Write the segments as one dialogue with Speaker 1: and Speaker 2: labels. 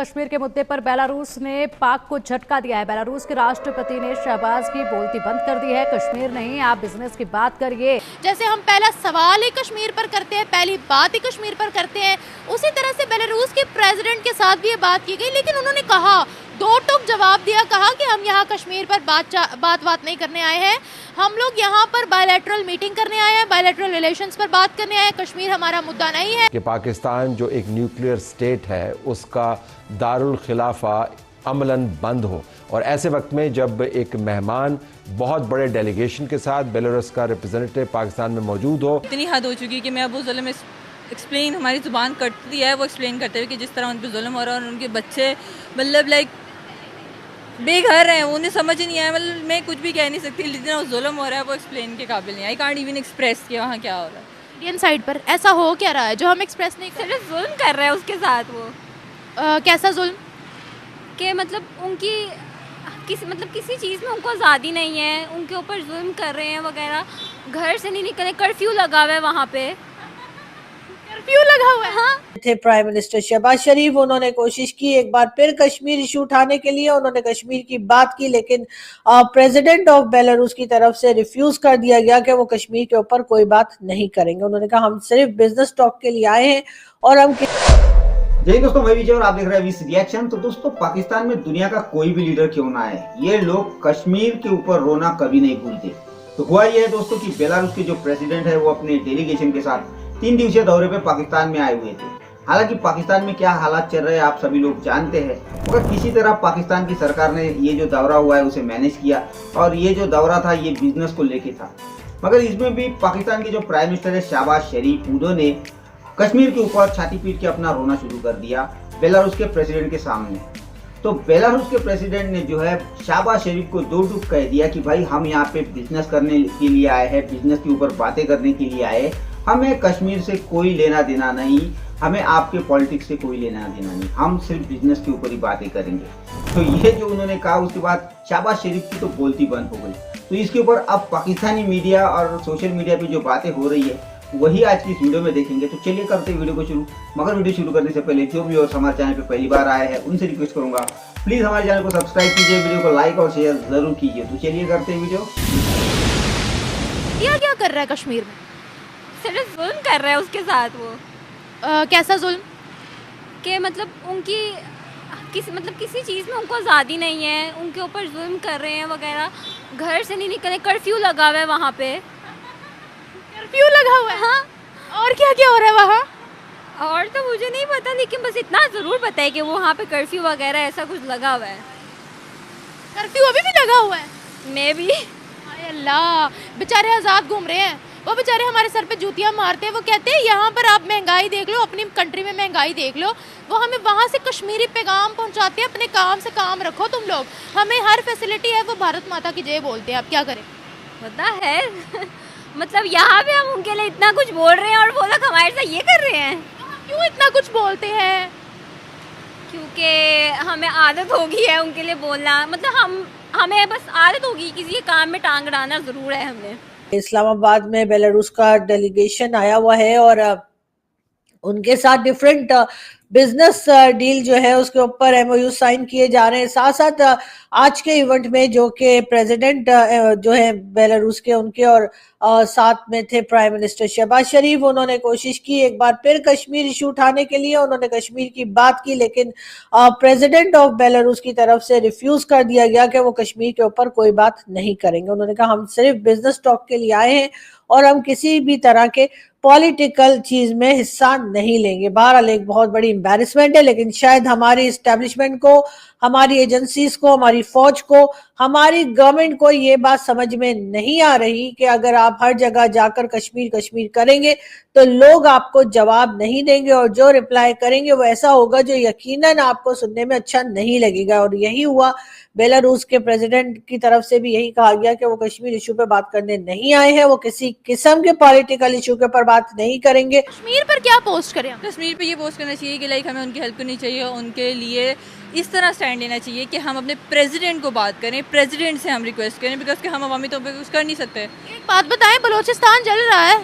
Speaker 1: कश्मीर के मुद्दे पर बेलारूस ने पाक को झटका दिया है। बेलारूस के राष्ट्रपति ने शहबाज की बोलती बंद कर दी है। कश्मीर नहीं, आप बिजनेस की बात करिए।
Speaker 2: जैसे हम पहला सवाल ही कश्मीर पर करते हैं, पहली बात ही कश्मीर पर करते हैं, उसी तरह से बेलारूस के प्रेसिडेंट के साथ भी ये बात की गई। लेकिन उन्होंने कहा, दो टूक जवाब दिया, कहा कि हम यहाँ कश्मीर पर बात नहीं करने आए हैं, हम लोग यहाँ पर बायलैटरल मीटिंग करने आए हैं, बायलैटरल रिलेशंस पर बात करने आए हैं, कश्मीर हमारा मुद्दा नहीं है।
Speaker 3: कि पाकिस्तान जो एक न्यूक्लियर स्टेट है उसका दारुल खिलाफा अमलन बंद हो, और ऐसे वक्त में जब एक मेहमान बहुत बड़े डेलीगेशन के साथ बेलारूस का रिप्रेजेंटेटिव पाकिस्तान में मौजूद हो।
Speaker 4: इतनी हद हो चुकी है कि मैं अब उस जुल्म एक्सप्लेन, हमारी ज़ुबान कटती है वो एक्सप्लेन करते हुए कि जिस तरह उन पर जुल्म हो रहा है और उनके बच्चे मतलब लाइक बेघर हैं, उन्हें समझ ही नहीं आया। मतलब मैं कुछ भी कह नहीं सकती, जितना जुल्म हो रहा है वो एक्सप्लेन के काबिल नहीं। आई कांट इवन एक्सप्रेस कि वहाँ क्या हो रहा है।
Speaker 2: इंडियन साइड पर ऐसा हो क्या रहा है जो हम एक्सप्रेस नहीं कर?
Speaker 5: सिर्फ जुल्म कर रहा है उसके साथ वो।
Speaker 2: कैसा जुल्म?
Speaker 5: कि मतलब उनकी किसी चीज़ में उनको आज़ादी नहीं है, उनके ऊपर जुल्म कर रहे हैं वगैरह, घर से नहीं निकले, कर्फ्यू लगा हुआ है वहाँ पे,
Speaker 2: कर्फ्यू लगा हुआ है।
Speaker 5: हाँ
Speaker 6: थे प्राइम मिनिस्टर शहबाज शरीफ। उन्होंने कोशिश की एक बार फिर कश्मीर इशू उठाने के लिए, उन्होंने कश्मीर की बात की, लेकिन प्रेसिडेंट ऑफ बेलारूस की तरफ से रिफ्यूज कर दिया गया कि वो कश्मीर के ऊपर कोई बात नहीं करेंगे। उन्होंने कहा हम सिर्फ बिजनेस टॉक के लिए आए हैं और हम
Speaker 7: जय दोस्तों, मैं विजय और आप देख रहे हैं विस रिएक्शन। तो दोस्तों, पाकिस्तान में दुनिया का कोई भी लीडर क्यों ना आए, ये लोग कश्मीर के ऊपर रोना कभी नहीं भूलते। तो हुआ ये है दोस्तों कि बेलारूस के जो प्रेसिडेंट है वो अपने डेलीगेशन के साथ 3 दिवसीय दौरे पे पाकिस्तान में आए हुए थे। हालांकि पाकिस्तान में क्या हालात चल रहे हैं आप सभी लोग जानते हैं, मगर किसी तरह पाकिस्तान की सरकार ने ये जो दौरा हुआ है उसे मैनेज किया, और ये जो दौरा था ये बिजनेस को लेके था। मगर इसमें भी पाकिस्तान के जो प्राइम मिनिस्टर है शहबाज शरीफ, उन्होंने कश्मीर के ऊपर छाती पीट के अपना रोना शुरू कर दिया बेलारूस के प्रेसिडेंट के सामने। तो बेलारूस के प्रेसिडेंट ने जो है शहबाज शरीफ को दो टूक कह दिया कि भाई हम यहाँ पे बिजनेस करने के लिए आए हैं, बिजनेस के ऊपर बातें करने के लिए आए, हमें कश्मीर से कोई लेना देना नहीं, हमें आपके पॉलिटिक्स से कोई लेना देना नहीं, हम सिर्फ बिजनेस के ऊपर ही बातें करेंगे। तो ये जो उन्होंने कहा, उसके बाद शहबाज शरीफ की तो बोलती बंद हो गई। तो इसके ऊपर अब पाकिस्तानी मीडिया और सोशल मीडिया पे जो बातें हो रही है वही आज की इस वीडियो में देखेंगे। तो चलिए करते हैं वीडियो को शुरू। मगर वीडियो शुरू करने से पहले जो भी और हमारे चैनल पे पहली बार आए हैं उनसे रिक्वेस्ट करूंगा, प्लीज हमारे चैनल को सब्सक्राइब कीजिए, वीडियो को लाइक और शेयर जरूर कीजिए। तो चलिए करते हैं वीडियो।
Speaker 2: क्या कर रहा है कश्मीर में?
Speaker 5: सिर्फ जुल्म कर रहा है उसके साथ वो।
Speaker 2: कैसा जुल्म?
Speaker 5: कि मतलब किसी चीज़ में उनको आज़ादी नहीं है, उनके ऊपर जुल्म कर रहे हैं वगैरह, घर से नहीं निकले, कर्फ्यू लगा हुआ है वहाँ पे।
Speaker 2: कर्फ्यू लगा हुआ है?
Speaker 5: हाँ।
Speaker 2: और क्या क्या हो रहा है वहाँ?
Speaker 5: और तो मुझे नहीं पता, लेकिन बस इतना ज़रूर पता है कि वो वहाँ पे कर्फ्यू वगैरह ऐसा कुछ लगा हुआ है।
Speaker 2: कर्फ्यू अभी भी लगा हुआ है?
Speaker 5: मैं भी।
Speaker 2: हाय अल्लाह, बेचारे आज़ाद घूम रहे हैं, वो बेचारे हमारे सर पे जूतियाँ मारते हैं। वो कहते हैं यहाँ पर आप महंगाई देख लो, अपनी कंट्री में महंगाई देख लो। वो हमें वहाँ से कश्मीरी पैगाम पहुँचाते हैं, अपने काम से काम रखो तुम लोग, हमें हर फैसिलिटी है। वो भारत माता की जय बोलते हैं, आप क्या करें?
Speaker 5: पता है मतलब यहाँ पे हम उनके लिए इतना कुछ बोल रहे हैं और वो लोग हमारे साथ ये कर रहे हैं।
Speaker 2: क्यों इतना कुछ बोलते हैं?
Speaker 5: क्योंकि हमें आदत हो गई है उनके लिए बोलना, मतलब हमें बस आदत होगी, किसी के काम में टांग अड़ाना ज़रूर है हमें।
Speaker 6: इस्लामाबाद में बेलारूस का डेलीगेशन आया हुआ है और उनके साथ डिफरेंट बिजनेस डील जो है उसके ऊपर एमओयू साइन किए जा रहे हैं। साथ साथ आज के इवेंट में जो कि प्रेसिडेंट जो है बेलारूस के, उनके और साथ में थे प्राइम मिनिस्टर शहबाज शरीफ। उन्होंने कोशिश की एक बार फिर कश्मीर इशू उठाने के लिए, उन्होंने कश्मीर की बात की, लेकिन प्रेसिडेंट ऑफ बेलारूस की तरफ से रिफ्यूज कर दिया गया कि वो कश्मीर के ऊपर कोई बात नहीं करेंगे। उन्होंने कहा हम सिर्फ बिजनेस टॉक के लिए आए हैं और हम किसी भी तरह के पॉलिटिकल चीज में हिस्सा नहीं लेंगे। बहरहाल एक बहुत बड़ी एम्बैरेसमेंट है, लेकिन शायद हमारी इस्टेब्लिशमेंट को, हमारी एजेंसीज को, हमारी फौज को, हमारी गवर्नमेंट को ये बात समझ में नहीं आ रही कि अगर आप हर जगह जाकर कश्मीर कश्मीर करेंगे तो लोग आपको जवाब नहीं देंगे, और जो रिप्लाई करेंगे वो ऐसा होगा जो यकीनन आपको सुनने में अच्छा नहीं लगेगा। और यही हुआ। बेलारूस के प्रेसिडेंट की तरफ से भी यही कहा गया कि वो कश्मीर इशू पे बात करने नहीं आए हैं, वो किसी किस्म के पॉलिटिकल इशू के ऊपर बात नहीं करेंगे।
Speaker 2: कश्मीर पर क्या पोस्ट करें?
Speaker 4: कश्मीर पे ये पोस्ट करना चाहिए कि लाइक हमें उनकी हेल्प करनी चाहिए, उनके लिए इस तरह स्टैंड लेना चाहिए कि हम अपने प्रेसिडेंट को बात करें, प्रेसिडेंट से हम रिक्वेस्ट करें, बिकॉज कि हम अवामी तौर पर कुछ कर नहीं सकते।
Speaker 2: एक बात बताएं, बलूचिस्तान जल रहा है,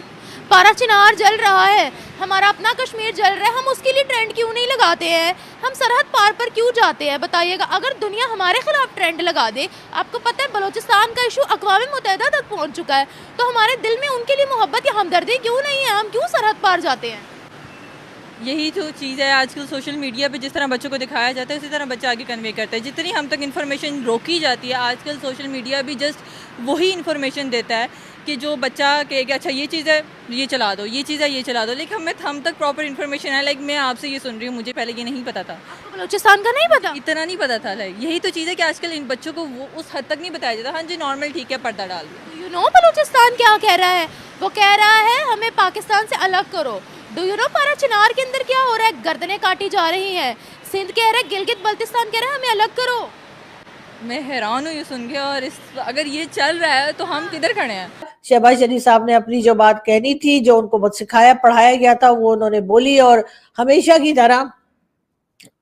Speaker 2: पारा चिनार जल रहा है, हमारा अपना कश्मीर जल रहा है, हम उसके लिए ट्रेंड क्यों नहीं लगाते हैं? हम सरहद पार पर क्यों जाते हैं बताइएगा? अगर दुनिया हमारे खिलाफ ट्रेंड लगा दे, आपको पता है बलूचिस्तान का इशू अक़वाम मुत्तहिदा तक पहुंच चुका है, तो हमारे दिल में उनके लिए मोहब्बत या हमदर्दी क्यों नहीं है? हम क्यों सरहद पार जाते हैं?
Speaker 4: यही जो चीज़ है आजकल सोशल मीडिया पे, जिस तरह बच्चों को दिखाया जाता है उसी तरह बच्चे आगे कन्वे करते हैं। जितनी हम तक इन्फॉर्मेशन रोकी जाती है, आजकल सोशल मीडिया भी जस्ट वही इन्फॉर्मेशन देता है कि जो बच्चा कहेगा अच्छा ये चीज़ है ये चला दो, ये चीज़ है ये चला दो, लेकिन हम तक प्रॉपर इन्फॉर्मेशन है। लाइक मैं आपसे ये सुन रही हूँ, मुझे पहले ये नहीं पता था,
Speaker 2: बलूचिस्तान का नहीं पता,
Speaker 4: इतना नहीं पता था। लाइक यही तो चीज़ है कि आजकल इन बच्चों को वो उस हद तक नहीं बताया जाता। हाँ जी नॉर्मल ठीक है, पर्दा डाल दो।
Speaker 2: यू नो बलूचिस्तान क्या कह रहा है? वो कह रहा है हमें पाकिस्तान से अलग करो। डू यू नो पारा चिनार के अंदर क्या हो रहा है? गर्दनें काटी जा रही हैं। सिंध कह रहा है, गिलगित बल्तिस्तान कह रहा है हमें अलग करो।
Speaker 4: मैं हैरान हूँ ये सुन के, और अगर ये चल रहा है तो हम किधर खड़े हैं?
Speaker 6: शहबाज शरीफ साहब ने अपनी जो बात कहनी थी, जो उनको बहुत सिखाया पढ़ाया गया था, वो उन्होंने बोली, और हमेशा की तरह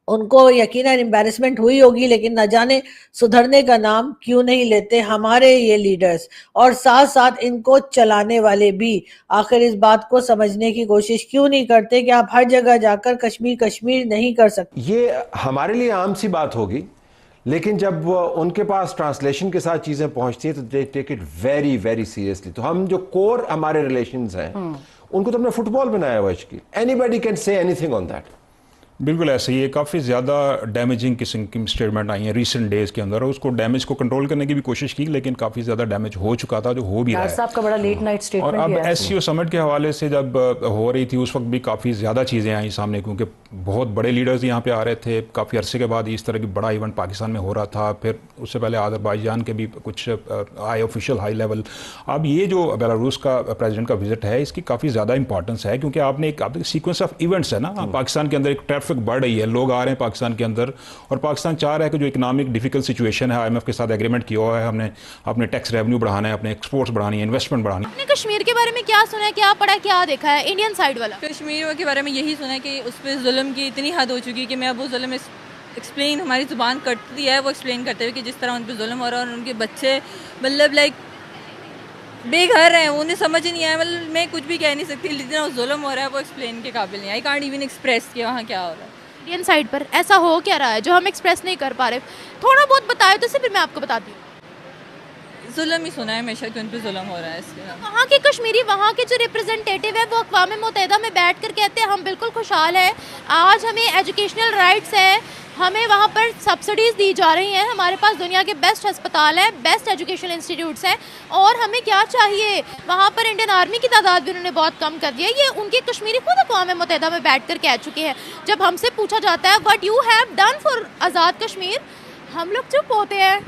Speaker 6: उनको यकीनन एम्बैरेसमेंट हुई होगी, लेकिन न जाने सुधरने का नाम क्यों नहीं लेते हमारे ये लीडर्स, और साथ साथ इनको चलाने वाले भी आखिर इस बात को समझने की कोशिश क्यों नहीं करते कि आप हर जगह जाकर कश्मीर कश्मीर नहीं कर सकते।
Speaker 3: ये हमारे लिए आम सी बात होगी, लेकिन जब उनके पास ट्रांसलेशन के साथ चीजें पहुंचती हैं तो they take it very very seriously. तो हम जो कोर हमारे रिलेशंस हैं उनको तो हमने फुटबॉल बनाया हुआ है। Anybody can say anything on that.
Speaker 8: बिल्कुल ऐसे ही, काफ़ी ज़्यादा डैमेजिंग किस्म की स्टेटमेंट आई हैं रिसेंट डेज़ के अंदर, और उसको डैमेज को कंट्रोल करने की भी कोशिश की, लेकिन काफ़ी ज़्यादा डैमेज हो चुका था, जो हो भी रहा है।
Speaker 1: साहब का बड़ा लेट नाइट स्टेटमेंट
Speaker 8: और अब एससीओ समिट के हवाले से जब हो रही थी उस वक्त भी काफ़ी ज़्यादा चीज़ें आई सामने, क्योंकि बहुत बड़े लीडर्स यहाँ पे आ रहे थे। काफ़ी अरसे के बाद इस तरह की बड़ा इवेंट पाकिस्तान में हो रहा था। फिर उससे पहले आज़रबाईजान के भी कुछ आए ऑफिशियल हाई लेवल। अब ये जो बेलारूस का प्रेसिडेंट का विजिट है, इसकी काफ़ी ज़्यादा इंपॉर्टेंस है, क्योंकि आपने एक सीक्वेंस ऑफ इवेंट्स है ना, पाकिस्तान के अंदर एक ट्रैफिक बढ़ रही है, लोग आ रहे हैं पाकिस्तान के अंदर, और पाकिस्तान चाह रहा है कि जो इकोनॉमिक डिफिकल्ट सिचुएशन है, IMF के साथ एग्रीमेंट किया हुआ है, हमने अपने टैक्स रेवेन्यू बढ़ाना है, अपने एक्सपोर्ट्स बढ़ानी है, इन्वेस्टमेंट बढ़ानी है।
Speaker 2: आपने कश्मीर के बारे में क्या सुना है, क्या पढ़ा, क्या देखा है? इंडियन साइड वाला
Speaker 4: कश्मीर के बारे में यही सुना है कि उस पर जुल्म की इतनी हद हो चुकी है कि मैं अब वो जुल्म एक्सप्लेन, हमारी ज़ुबान कटती है वो एक्सप्लेन करते हुए कि जिस तरह उन पर जुल्म हो रहा है, और उनके बच्चे मतलब लाइक बेघर हैं, उन्हें समझ ही नहीं आया। मतलब मैं कुछ भी कह नहीं सकती, जितना जुल्म हो रहा है वो एक्सप्लेन के काबिल नहीं। आई कांट इवन एक्सप्रेस कि वहाँ क्या हो रहा है।
Speaker 2: इंडियन साइड पर ऐसा हो क्या रहा है जो हम एक्सप्रेस नहीं कर पा रहे? थोड़ा बहुत बताए तो फिर मैं आपको बताती हूँ।
Speaker 4: जुल्म ही सुना है हमेशा कि उन पर जुल्म हो रहा है। इसके
Speaker 2: वहाँ के कश्मीरी, वहाँ के जो रिप्रेजेंटेटिव है, वो अक़वाम मुत्तहिदा में बैठ कर कहते हैं हम बिल्कुल खुशहाल हैं, आज हमें एजुकेशनल राइट्स है, हमें वहाँ पर सब्सिडीज़ दी जा रही हैं, हमारे पास दुनिया के बेस्ट अस्पताल हैं, बेस्ट एजुकेशनल इंस्टीट्यूट्स हैं, और हमें क्या चाहिए? वहाँ पर इंडियन आर्मी की तादाद भी उन्होंने बहुत कम कर दिया। ये उनके कश्मीरी खुद अक़वाम मुत्तहिदा में बैठ कर कह चुके हैं। जब हमसे पूछा जाता है what you have done for Azad Kashmir, हम लोग चुप होते हैं।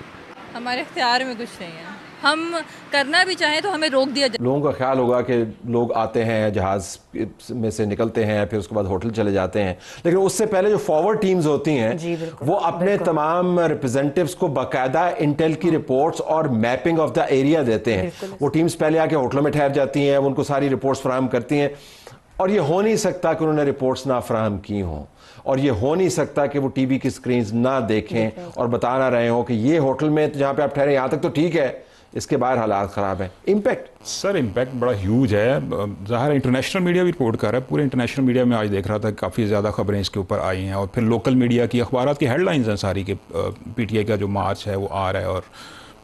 Speaker 4: हमारे इख्तियार में कुछ नहीं है, हम करना भी चाहें तो हमें रोक दिया जाए।
Speaker 3: लोगों का ख्याल होगा कि लोग आते हैं, जहाज़ में से निकलते हैं, फिर उसके बाद होटल चले जाते हैं, लेकिन उससे पहले जो फॉरवर्ड टीम्स होती हैं वो अपने तमाम रिप्रेजेंटेटिव्स को बाकायदा इंटेल की रिपोर्ट्स और मैपिंग ऑफ द एरिया देते हैं। वो टीम्स पहले आके होटलों में ठहर जाती हैं, उनको सारी रिपोर्ट्स फराहम करती हैं, और ये हो नहीं सकता कि उन्होंने रिपोर्ट्स ना फराहम की हों, और ये हो नहीं सकता कि वो टीवी की स्क्रीन्स ना देखें और बता ना रहे हो कि ये होटल में जहाँ पे आप ठहरे यहाँ तक तो ठीक है, इसके बाहर हालात ख़राब हैं। इम्पैक्ट
Speaker 8: सर इम्पैक्ट बड़ा ह्यूज है। ज़ाहिर इंटरनेशनल मीडिया भी रिपोर्ट कर रहा है, पूरे इंटरनेशनल मीडिया में आज देख रहा था काफ़ी ज़्यादा खबरें इसके ऊपर आई हैं, और फिर लोकल मीडिया की अखबारात की हेडलाइंस हैं सारी के PTI का जो मार्च है वो आ रहा है, और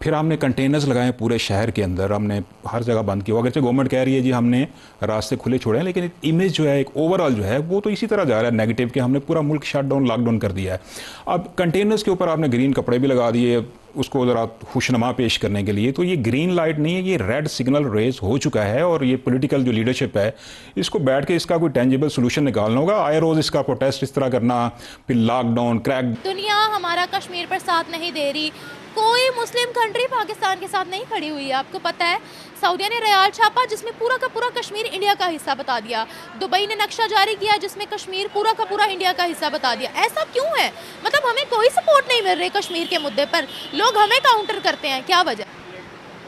Speaker 8: फिर हमने कंटेनर्स लगाए पूरे शहर के अंदर, हमने हर जगह बंद किया। अगरचे गवर्नमेंट कह रही है जी हमने रास्ते खुले छोड़े हैं, लेकिन इमेज जो है, एक ओवरऑल जो है वो तो इसी तरह जा रहा है नेगेटिव, कि हमने पूरा मुल्क शटडाउन लॉकडाउन कर दिया है। अब कंटेनर्स के ऊपर आपने ग्रीन कपड़े भी लगा दिए उसको ज़रा खुशनुमा पेश करने के लिए, तो ये ग्रीन लाइट नहीं है, ये रेड सिग्नल रेज हो चुका है, और ये पॉलिटिकल जो लीडरशिप है इसको बैठ के इसका कोई टेंजिबल सोल्यूशन निकालना होगा। आए रोज़ इसका प्रोटेस्ट इस तरह करना, फिर लॉकडाउन क्रैक।
Speaker 2: दुनिया हमारा कश्मीर पर साथ नहीं दे रही, कोई मुस्लिम कंट्री पाकिस्तान के साथ नहीं खड़ी हुई है। आपको पता है सऊदिया ने रियाल छापा जिसमें पूरा का पूरा कश्मीर इंडिया का हिस्सा बता दिया, दुबई ने नक्शा जारी किया जिसमें कश्मीर पूरा का पूरा इंडिया का हिस्सा बता दिया। ऐसा क्यों है? मतलब हमें कोई सपोर्ट नहीं मिल रही कश्मीर के मुद्दे पर, लोग हमें काउंटर करते हैं, क्या वजह?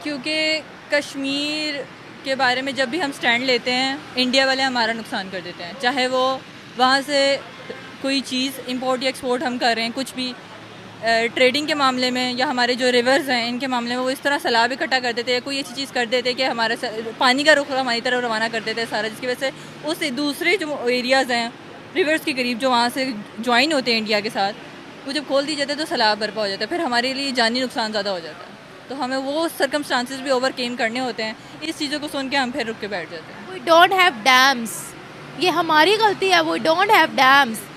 Speaker 4: क्योंकि कश्मीर के बारे में जब भी हम स्टैंड लेते हैं, इंडिया वाले हमारा नुकसान कर देते हैं, चाहे वो वहाँ से कोई चीज़ इंपोर्ट या एक्सपोर्ट हम कर रहे हैं, कुछ भी ट्रेडिंग के मामले में या हमारे जो रिवर्स हैं इनके मामले में वो इस तरह सैलाब इकट्ठा कर देते हैं, कोई ऐसी चीज़ कर देते हैं कि हमारे पानी का रुख हमारी तरफ रवाना कर देते हैं सारा, जिसकी वजह से उस दूसरे जो एरियाज़ हैं रिवर्स के करीब जो वहाँ से ज्वाइन होते हैं इंडिया के साथ, वो जब खोल दिए जाते हैं तो सैलाब बर्पा हो जाता है, फिर हमारे लिए जानी नुकसान ज़्यादा हो जाता है। तो हमें वो सर्कमस्टांसेस भी ओवरकेम करने होते हैं। इस चीज़ों को सुन के हम फिर रुक के बैठ जाते हैं।
Speaker 2: वी डोंट हैव डैम्स, ये हमारी गलती है, वी डोंट हैव डैम्स।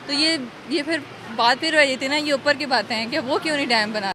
Speaker 4: तो ये फिर बात फिर रही थी ना, ये ऊपर की बातें हैं कि वो क्यों नहीं डैम बना